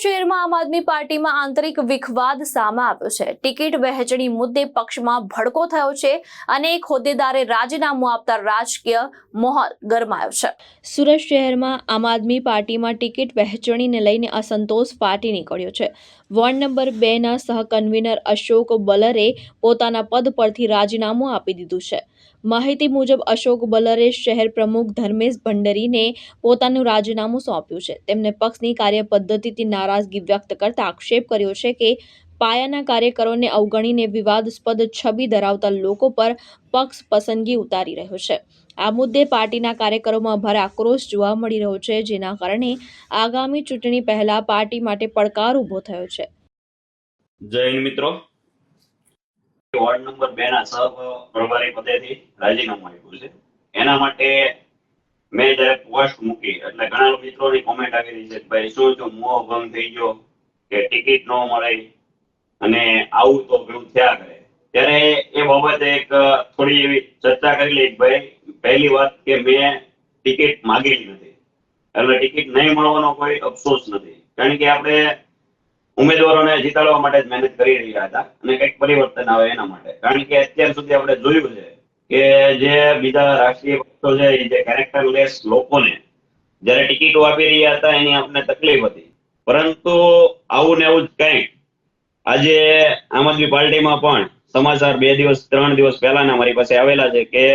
શહેરમાં આમ આદમી પાર્ટીમાં આંતરિક વિખવાદ સામે આવ્યો છે। ટિકિટ વહેંચણી મુદ્દે પક્ષમાં ભડકો થયો છે અને એક હોદ્દેદારે રાજીનામું આપતા રાજકીય માહોલ ગરમાયો છે। સુરત શહેરમાં આમ આદમી પાર્ટીમાં ટિકિટ વહેંચણીને લઈને અસંતોષ ફાટી નીકળ્યો છે। વોર્ડ નંબર 2 ના સહકન્વીનર અશોક બલરે પોતાના પદ પરથી રાજીનામું આપી દીધું છે। માહિતી મુજબ અશોક બલરે શહેર પ્રમુખ ધર્મેશ ભંડરીને પોતાનું રાજીનામું સોંપ્યું છે। તેમને પક્ષની કાર્યપદ્ધતિથી નારાજગી વ્યક્ત કરતા આક્ષેપ કર્યો છે કે પાયાના કાર્યકરોને અવગણીને વિવાદાસ્પદ છબી ધરાવતા લોકો પર પક્ષ પસંદગી ઉતારી રહ્યો છે। આ મુદ્દે પાર્ટીના કાર્યકરોમાં ભારે આક્રોશ જોવા મળી રહ્યો છે, જેના કારણે આગામી ચૂંટણી પહેલા પાર્ટી માટે પડકાર ઊભો થયો છે। જય હિન્દ મિત્રો, વોર્ડ નંબર 2 ના સહપ્રભારી પદેથી રાજીનામું આપ્યું છે। એના માટે મેં જ્યારે પોસ્ટ મૂકી એટલે ઘણા મિત્રોની કોમેન્ટ આવી રહી છે કે ભાઈ શું મોહ ભંગ થઈ ગયો કે ટિકિટ ન મળે અને આવું તો ઘણું થયા કરે। ત્યારે એ બાબતે એક થોડી એવી ચર્ચા કરી લઈ। ભાઈ પહેલી વાત કે મેં ટિકિટ માંગેલી નથી, એટલે ટિકિટ નહીં મળવાનો કોઈ અફસોસ નથી, કારણ કે આપણે ઉમેદવારોને જીતાડવા માટે જ મહેનત કરી રહ્યા હતા અને કંઈક પરિવર્તન આવે એના માટે। કારણ કે અત્યાર સુધી આપણે જોયું છે કે જે બીજા રાષ્ટ્રીય પક્ષો છે એ જે કેરેક્ટરલેસ લોકોને જ્યારે ટિકિટો આપી રહ્યા હતા એની આપણે તકલીફ હતી, પરંતુ આવું ને આવું જ કંઈક આજે આમ આદમી પાર્ટીમાં પણ સમાચાર 3 દિવસ પહેલાના મારી પાસે આવેલા છે કે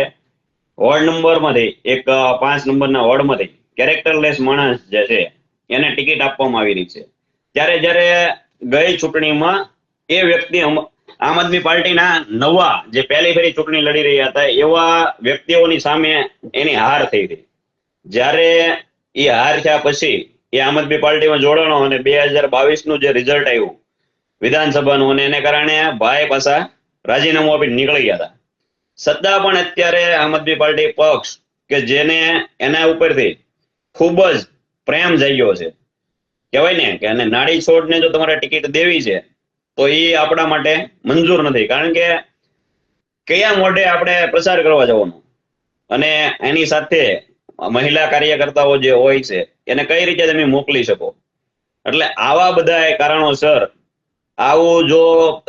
વોર્ડ નંબરમાંથી એક 5 નંબરના વોર્ડમાંથી કેરેક્ટરલેસ માણસ જે છે એને ટિકિટ આપવામાં આવી રહી છે। જ્યારે ગઈ ચૂંટણીમાં એ વ્યક્તિ આમ આદમી પાર્ટીના નવા જે પહેલી ફેરી ચૂંટણી લડી રહ્યા હતા એવા વ્યક્તિઓની સામે એની હાર થઈ હતી। જ્યારે એ હાર થયા પછી એ આમ આદમી પાર્ટીમાં જોડાણો અને 2022 જે રિઝલ્ટ આવ્યું વિધાનસભાનું, અને એને કારણે ભાઈ પાછા રાજીનામું આપીને નીકળી ગયા હતા। છતાં પણ અત્યારે આમ આદમી પાર્ટી પક્ષ કે જેને એના ઉપરથી ખૂબ જ પ્રેમ જાગ્યો છે, કહેવાય ને કે અને નાડી છોડને જો તમારે ટિકિટ દેવી છે તો એ આપણા માટે મંજૂર નથી, કારણ કે કયા મોઢે આપણે પ્રચાર કરવા જવાનું અને એની સાથે મહિલા કાર્યકર્તાઓ જે હોય છે એને કઈ રીતે તમે મોકલી શકો। એટલે આવા બધા કારણોસર આવું જો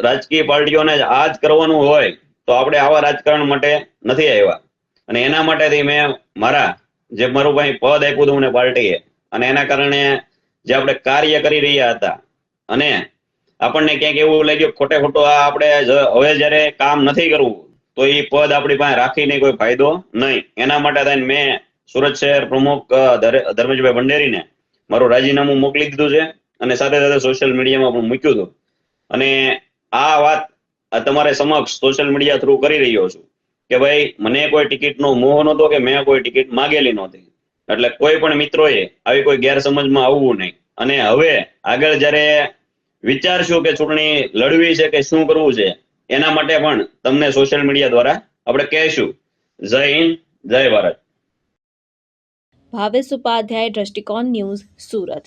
રાજકીય પાર્ટીઓને આ જ કરવાનું હોય તો આપણે આવા રાજકારણ માટે નથી આવ્યા, અને એના માટેથી મેં મારું ભાઈ પદ આપ્યું હતું મને પાર્ટીએ, અને એના કારણે જે આપણે કાર્ય કરી રહ્યા હતા અને આપણને ક્યાંક એવું લાગ્યું ખોટે ખોટું આ આપણે હવે જ્યારે કામ નથી કરવું તો એ પદ આપણી પાસે રાખીને કોઈ ફાયદો નહીં। એના માટે થઈને મેં સુરત શહેર પ્રમુખ ધર્મેશભાઈ ભંડેરીને મારું રાજીનામું મોકલી દીધું છે અને સાથે સાથે સોશિયલ મીડિયામાં પણ મૂક્યું હતું, અને આ વાત તમારે સમક્ષ સોશિયલ મીડિયા થ્રુ કરી રહ્યો છું કે ભાઈ મને કોઈ ટિકિટનો મોહ નહોતો કે મેં કોઈ ટિકિટ માંગેલી નહોતી, એટલે કોઈ પણ મિત્રોએ આવી કોઈ ગેરસમજમાં આવવું નહીં। અને હવે આગળ જ્યારે વિચારશું કે ચૂંટણી લડવી છે કે શું કરવું છે એના માટે પણ તમને સોશિયલ મીડિયા દ્વારા આપણે કહેશું। જય હિન્દ, જય ભારત। ભાવેશ ઉપાધ્યાય, દ્રષ્ટિકોણ ન્યૂઝ, સુરત।